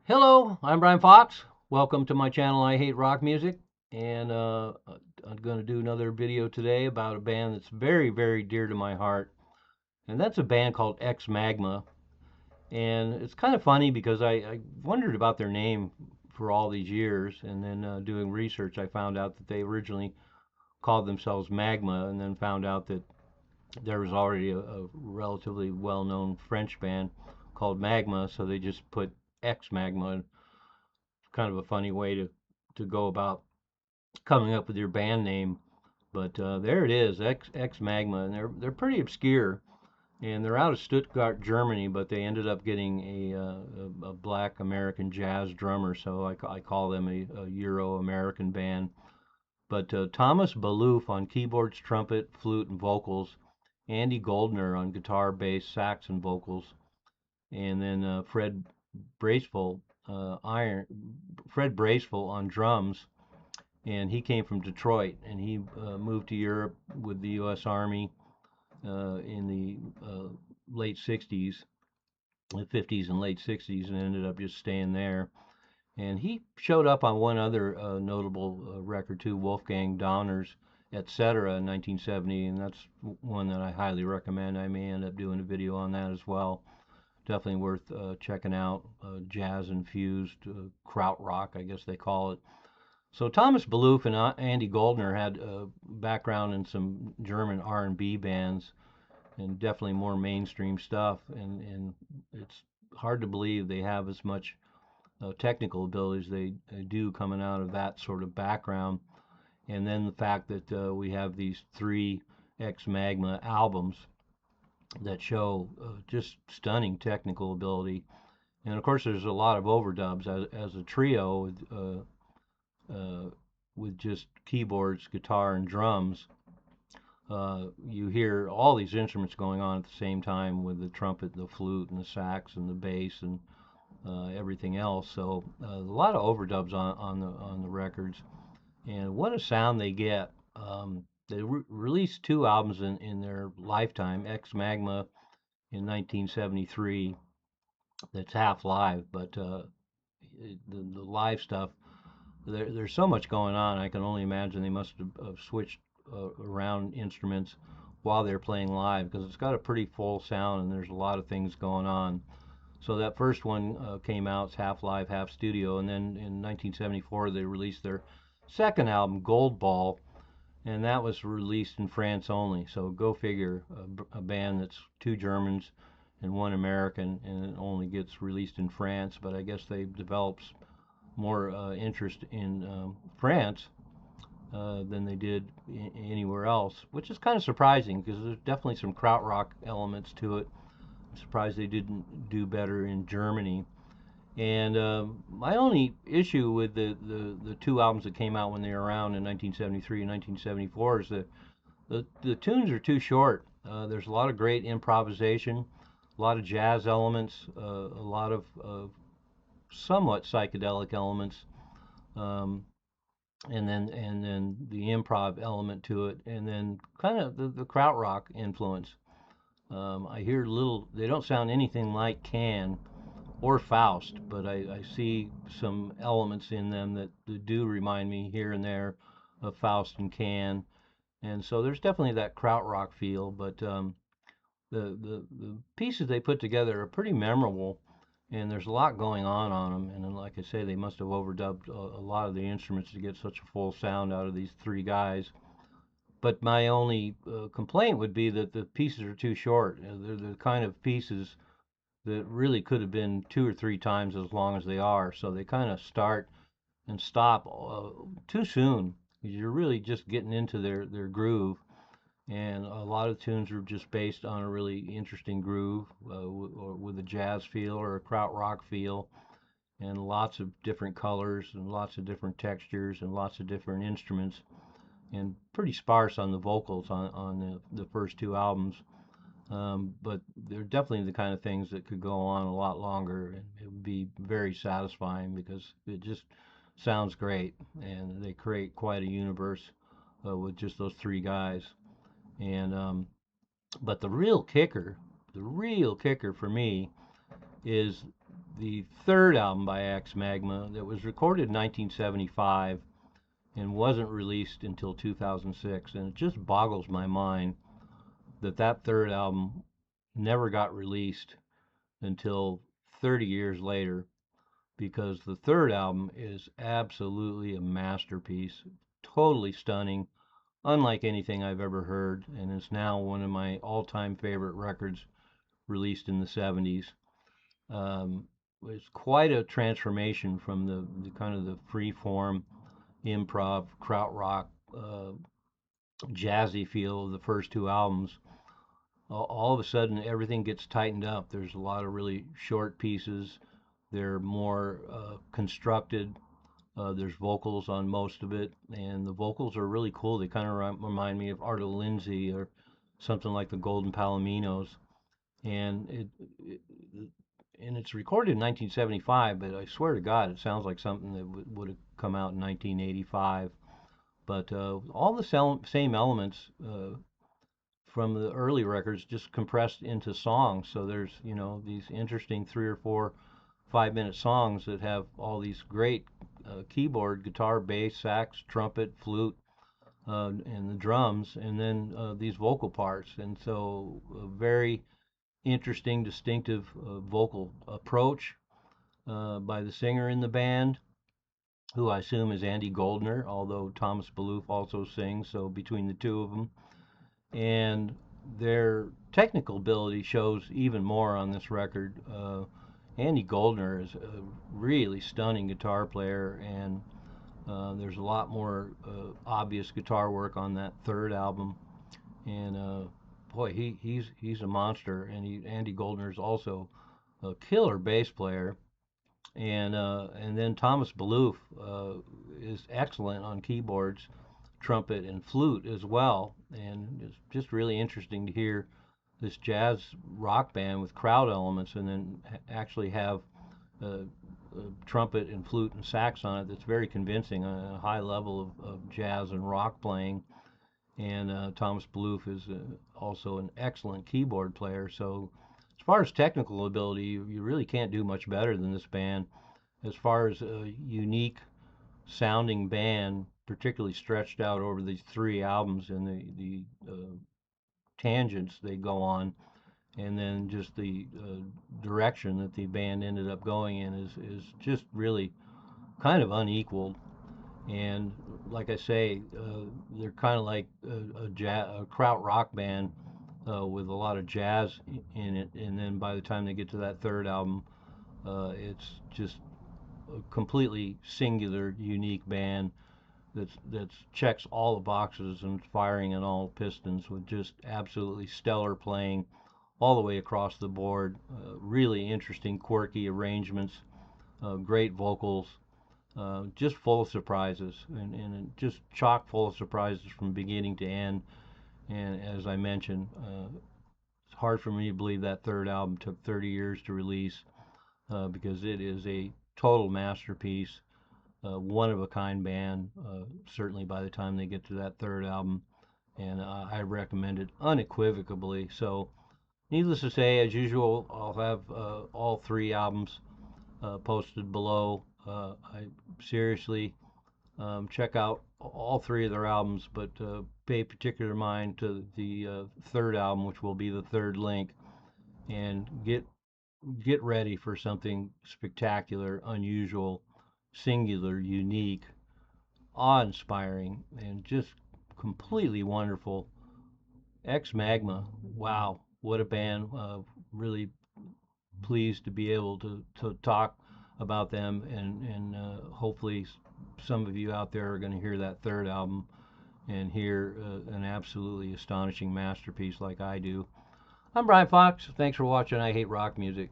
Hello, I'm Brian Fox. Welcome to my channel, I Hate Rock Music. And I'm going to do another video today about a band that's very, very dear to my heart. And that's a band called EXMAGMA. And it's kind of funny because I wondered about their name for all these years. And then doing research, I found out that they originally called themselves Magma, and then found out that there was already a relatively well known French band called Magma. So they just put EXMAGMA, kind of a funny way to go about coming up with your band name. But there it is, X Magma, and they're pretty obscure, and they're out of Stuttgart, Germany, but they ended up getting a black American jazz drummer, so I call them a Euro American band. But Thomas Balouf on keyboards, trumpet, flute, and vocals, Andy Goldner on guitar, bass, sax, and vocals, and then Braceful, Iron Fred Braceful on drums, and he came from Detroit, and he moved to Europe with the U.S. Army in the late '60s, the '50s and late '60s, and ended up just staying there. And he showed up on one other notable record too, Wolfgang Donner's Etc. in 1970, and that's one that I highly recommend. I may end up doing a video on that as well. Definitely worth checking out. Jazz infused kraut rock, I guess they call it. So Thomas Balouf and Andy Goldner had a background in some German R&B bands, and definitely more mainstream stuff. And it's hard to believe they have as much technical abilities they do coming out of that sort of background. And then the fact that we have these three ex-Magma albums that show just stunning technical ability. And of course, there's a lot of overdubs as a trio with just keyboards, guitar, and drums. You hear all these instruments going on at the same time with the trumpet, the flute, and the sax, and the bass, and everything else. So a lot of overdubs on the records, and what a sound they get. They released two albums in their lifetime. Ex Magma in 1973. That's half live, but the live stuff, there's so much going on. I can only imagine they must have switched around instruments while they're playing live, because it's got a pretty full sound and there's a lot of things going on. So that first one came out, it's half live, half studio, and then in 1974 they released their second album, Gold Ball, and that was released in France only. So go figure, a band that's two Germans and one American, and it only gets released in France. But I guess they developed more interest in France than they did anywhere else, which is kind of surprising because there's definitely some krautrock elements to it. I'm surprised they didn't do better in Germany. And my only issue with the two albums that came out when they were around in 1973 and 1974 is that the tunes are too short. There's a lot of great improvisation, a lot of jazz elements, a lot of somewhat psychedelic elements, um, and then the improv element to it, and then kind of the krautrock influence. I hear little. They don't sound anything like Can or Faust, but I see some elements in them that do remind me here and there of Faust and Can, and so there's definitely that krautrock feel. But the pieces they put together are pretty memorable, and there's a lot going on them. And then, like I say, they must have overdubbed a lot of the instruments to get such a full sound out of these three guys. But my only complaint would be that the pieces are too short. They're the kind of pieces that really could have been two or three times as long as they are. So they kind of start and stop too soon, because you're really just getting into their groove. And a lot of tunes are just based on a really interesting groove, or with a jazz feel or a krautrock feel, and lots of different colors and lots of different textures and lots of different instruments, and pretty sparse on the vocals on the first two albums. But they're definitely the kind of things that could go on a lot longer, and it would be very satisfying because it just sounds great, and they create quite a universe with just those three guys. And but the real kicker for me is the third album by EXMAGMA that was recorded in 1975 and wasn't released until 2006, and it just boggles my mind that that third album never got released until 30 years later, because the third album is absolutely a masterpiece, totally stunning, unlike anything I've ever heard, and is now one of my all-time favorite records released in the 70s. It's quite a transformation from the kind of the free form improv, krautrock, jazzy feel of the first two albums. All of a sudden, everything gets tightened up. There's a lot of really short pieces. They're more constructed. There's vocals on most of it, and the vocals are really cool. They kind of remind me of Arto Lindsay or something like the Golden Palominos. And it's recorded in 1975, but I swear to God, it sounds like something that would have come out in 1985. But all the same elements from the early records just compressed into songs. So there's, these interesting 3 or 4 5-minute songs that have all these great keyboard, guitar, bass, sax, trumpet, flute, and the drums, and then these vocal parts. And so a very interesting, distinctive vocal approach by the singer in the band, who I assume is Andy Goldner, although Thomas Balouf also sings, so between the two of them. And their technical ability shows even more on this record. Andy Goldner is a really stunning guitar player, and there's a lot more obvious guitar work on that third album. And boy, he's a monster. And Andy Goldner is also a killer bass player. And then Thomas Balouf is excellent on keyboards, trumpet, and flute as well. And it's just really interesting to hear this jazz rock band with Kraut elements, and then actually have trumpet and flute and sax on it that's very convincing on a high level of jazz and rock playing. And Thomas Balouf is also an excellent keyboard player. So as far as technical ability, you really can't do much better than this band. As far as a unique sounding band, particularly stretched out over these 3 albums and the tangents they go on, and then just the direction that the band ended up going in is just really kind of unequaled. And like I say, they're kind of like a kraut rock band with a lot of jazz in it. And then by the time they get to that third album, it's just a completely singular, unique band that checks all the boxes and firing on all pistons with just absolutely stellar playing all the way across the board. Really interesting, quirky arrangements, great vocals. Just full of surprises, and just chock full of surprises from beginning to end. And as I mentioned, it's hard for me to believe that third album took 30 years to release, because it is a total masterpiece, one of a kind band, certainly by the time they get to that third album. And I recommend it unequivocally. So, needless to say, as usual, I'll have all 3 albums posted below. I seriously check out all 3 of their albums, but pay particular mind to the third album, which will be the third link, and get ready for something spectacular, unusual, singular, unique, awe-inspiring, and just completely wonderful. EXMAGMA, wow, what a band! Really pleased to be able to talk about them, and hopefully some of you out there are going to hear that third album and hear an absolutely astonishing masterpiece like I do. I'm Brian Fox. Thanks for watching I Hate Rock Music.